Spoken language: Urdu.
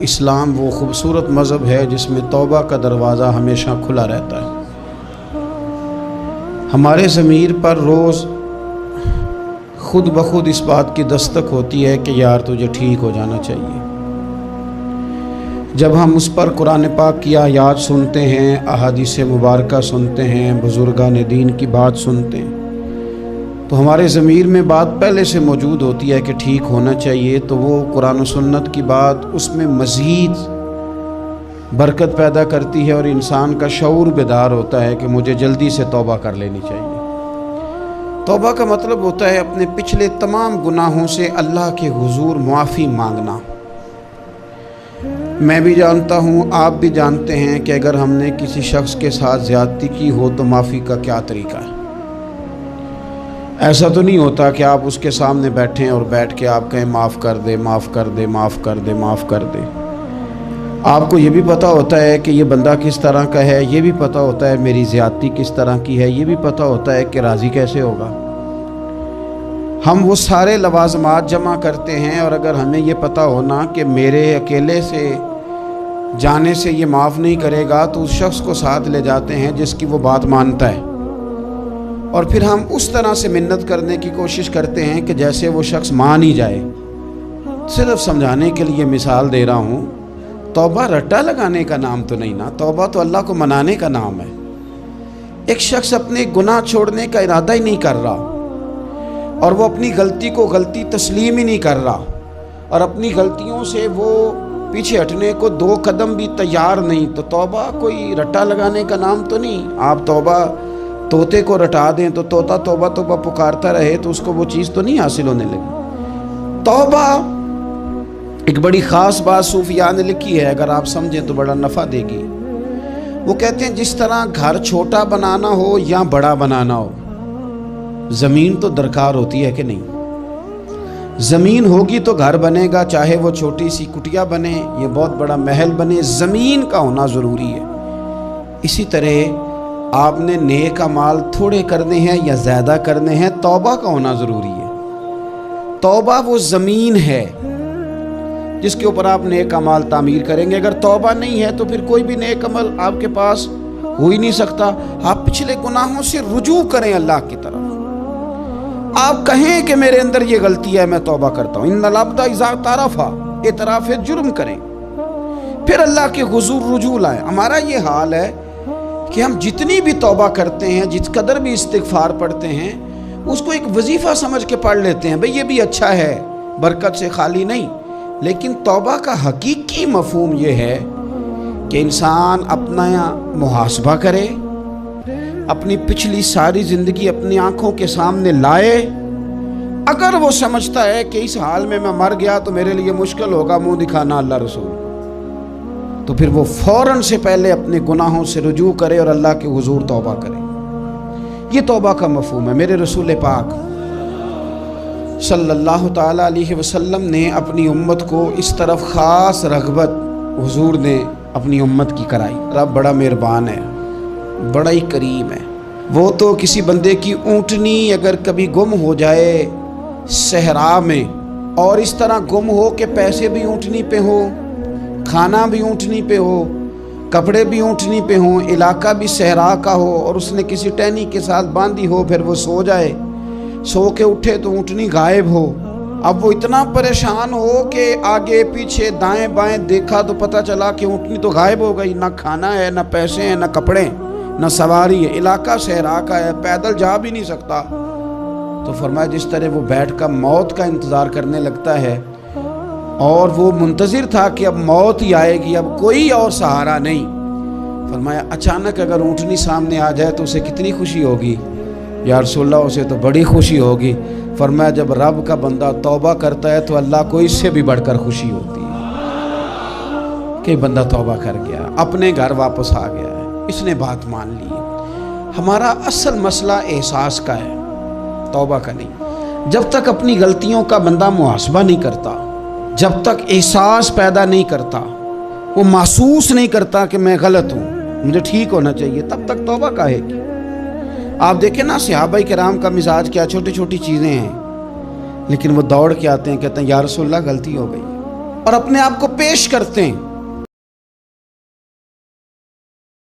اسلام وہ خوبصورت مذہب ہے جس میں توبہ کا دروازہ ہمیشہ کھلا رہتا ہے۔ ہمارے ضمیر پر روز خود بخود اس بات کی دستک ہوتی ہے کہ یار تجھے ٹھیک ہو جانا چاہیے۔ جب ہم اس پر قرآن پاک کی آیات سنتے ہیں، احادیث مبارکہ سنتے ہیں، بزرگان دین کی بات سنتے ہیں، تو ہمارے ضمیر میں بات پہلے سے موجود ہوتی ہے کہ ٹھیک ہونا چاہیے، تو وہ قرآن و سنت کی بات اس میں مزید برکت پیدا کرتی ہے اور انسان کا شعور بیدار ہوتا ہے کہ مجھے جلدی سے توبہ کر لینی چاہیے۔ توبہ کا مطلب ہوتا ہے اپنے پچھلے تمام گناہوں سے اللہ کے حضور معافی مانگنا۔ میں بھی جانتا ہوں، آپ بھی جانتے ہیں کہ اگر ہم نے کسی شخص کے ساتھ زیادتی کی ہو تو معافی کا کیا طریقہ ہے۔ ایسا تو نہیں ہوتا کہ آپ اس کے سامنے بیٹھیں اور بیٹھ کے آپ کہیں معاف کر دے، معاف کر دے، معاف کر دے، معاف کر دے۔ آپ کو یہ بھی پتہ ہوتا ہے کہ یہ بندہ کس طرح کا ہے، یہ بھی پتہ ہوتا ہے میری زیادتی کس طرح کی ہے، یہ بھی پتہ ہوتا ہے کہ راضی کیسے ہوگا۔ ہم وہ سارے لوازمات جمع کرتے ہیں، اور اگر ہمیں یہ پتہ ہونا کہ میرے اکیلے سے جانے سے یہ معاف نہیں کرے گا، تو اس شخص کو ساتھ لے جاتے ہیں جس کی وہ بات مانتا ہے، اور پھر ہم اس طرح سے منت کرنے کی کوشش کرتے ہیں کہ جیسے وہ شخص مان ہی جائے۔ صرف سمجھانے کے لیے مثال دے رہا ہوں، توبہ رٹا لگانے کا نام تو نہیں نا، توبہ تو اللہ کو منانے کا نام ہے۔ ایک شخص اپنے گناہ چھوڑنے کا ارادہ ہی نہیں کر رہا، اور وہ اپنی غلطی کو غلطی تسلیم ہی نہیں کر رہا، اور اپنی غلطیوں سے وہ پیچھے ہٹنے کو 2 قدم بھی تیار نہیں، تو توبہ کوئی رٹا لگانے کا نام تو نہیں۔ آپ توبہ طوطے کو رٹا دیں تو طوطا توبہ توبہ پکارتا رہے تو اس کو وہ چیز تو نہیں حاصل ہونے لگی۔ توبہ ایک بڑی خاص بات صوفیاء نے لکھی ہے، اگر آپ سمجھیں تو بڑا نفع دے گی۔ وہ کہتے ہیں جس طرح گھر چھوٹا بنانا ہو یا بڑا بنانا ہو، زمین تو درکار ہوتی ہے کہ نہیں؟ زمین ہوگی تو گھر بنے گا، چاہے وہ چھوٹی سی کٹیا بنے یا بہت بڑا محل بنے، زمین کا ہونا ضروری ہے۔ اسی طرح آپ نے نیک اعمال تھوڑے کرنے ہیں یا زیادہ کرنے ہیں، توبہ کا ہونا ضروری ہے۔ توبہ وہ زمین ہے جس کے اوپر آپ نیک اعمال تعمیر کریں گے۔ اگر توبہ نہیں ہے تو پھر کوئی بھی نیک عمل آپ کے پاس ہو ہی نہیں سکتا۔ آپ پچھلے گناہوں سے رجوع کریں اللہ کی طرف، آپ کہیں کہ میرے اندر یہ غلطی ہے، میں توبہ کرتا ہوں۔ ان العبد اذا اعترف، اعتراف جرم کریں، پھر اللہ کے حضور رجوع لائیں۔ ہمارا یہ حال ہے کہ ہم جتنی بھی توبہ کرتے ہیں، جس قدر بھی استغفار پڑھتے ہیں، اس کو ایک وظیفہ سمجھ کے پڑھ لیتے ہیں، بھئی یہ بھی اچھا ہے، برکت سے خالی نہیں۔ لیکن توبہ کا حقیقی مفہوم یہ ہے کہ انسان اپنا محاسبہ کرے، اپنی پچھلی ساری زندگی اپنی آنکھوں کے سامنے لائے۔ اگر وہ سمجھتا ہے کہ اس حال میں مر گیا تو میرے لیے مشکل ہوگا منہ دکھانا اللہ رسول، تو پھر وہ فوراً سے پہلے اپنے گناہوں سے رجوع کرے اور اللہ کے حضور توبہ کرے۔ یہ توبہ کا مفہوم ہے۔ میرے رسول پاک صلی اللہ تعالیٰ علیہ وسلم نے اپنی امت کو اس طرف خاص رغبت حضور نے اپنی امت کی کرائی۔ رب بڑا مہربان ہے، بڑا ہی کریم ہے۔ وہ تو کسی بندے کی اونٹنی اگر کبھی گم ہو جائے صحرا میں، اور اس طرح گم ہو کہ پیسے بھی اونٹنی پہ ہو، کھانا بھی اونٹنی پہ ہو، کپڑے بھی اونٹنی پہ ہوں، علاقہ بھی صحرا کا ہو، اور اس نے کسی ٹہنی کے ساتھ باندھی ہو، پھر وہ سو جائے، سو کے اٹھے تو اونٹنی غائب ہو۔ اب وہ اتنا پریشان ہو کہ آگے پیچھے دائیں بائیں دیکھا تو پتہ چلا کہ اونٹنی تو غائب ہو گئی، نہ کھانا ہے، نہ پیسے ہیں، نہ کپڑے، نہ سواری ہے، علاقہ صحرا کا ہے، پیدل جا بھی نہیں سکتا۔ تو فرمایا جس طرح وہ بیٹھ کر موت کا انتظار کرنے لگتا ہے، اور وہ منتظر تھا کہ اب موت ہی آئے گی، اب کوئی اور سہارا نہیں، فرمایا اچانک اگر اونٹنی سامنے آ جائے تو اسے کتنی خوشی ہوگی؟ یا رسول اللہ اسے تو بڑی خوشی ہوگی۔ فرمایا جب رب کا بندہ توبہ کرتا ہے تو اللہ کو اس سے بھی بڑھ کر خوشی ہوتی ہے کہ بندہ توبہ کر گیا، اپنے گھر واپس آ گیا ہے، اس نے بات مان لی۔ ہمارا اصل مسئلہ احساس کا ہے، توبہ کا نہیں۔ جب تک اپنی غلطیوں کا بندہ محاسبہ نہیں کرتا، جب تک احساس پیدا نہیں کرتا، وہ محسوس نہیں کرتا کہ میں غلط ہوں، مجھے ٹھیک ہونا چاہیے، تب تک توبہ کا ہے۔ آپ دیکھیں نا صحابہ کرام کا مزاج کیا، چھوٹی چھوٹی چیزیں ہیں لیکن وہ دوڑ کے آتے ہیں، کہتے ہیں یا رسول اللہ غلطی ہو گئی، اور اپنے آپ کو پیش کرتے ہیں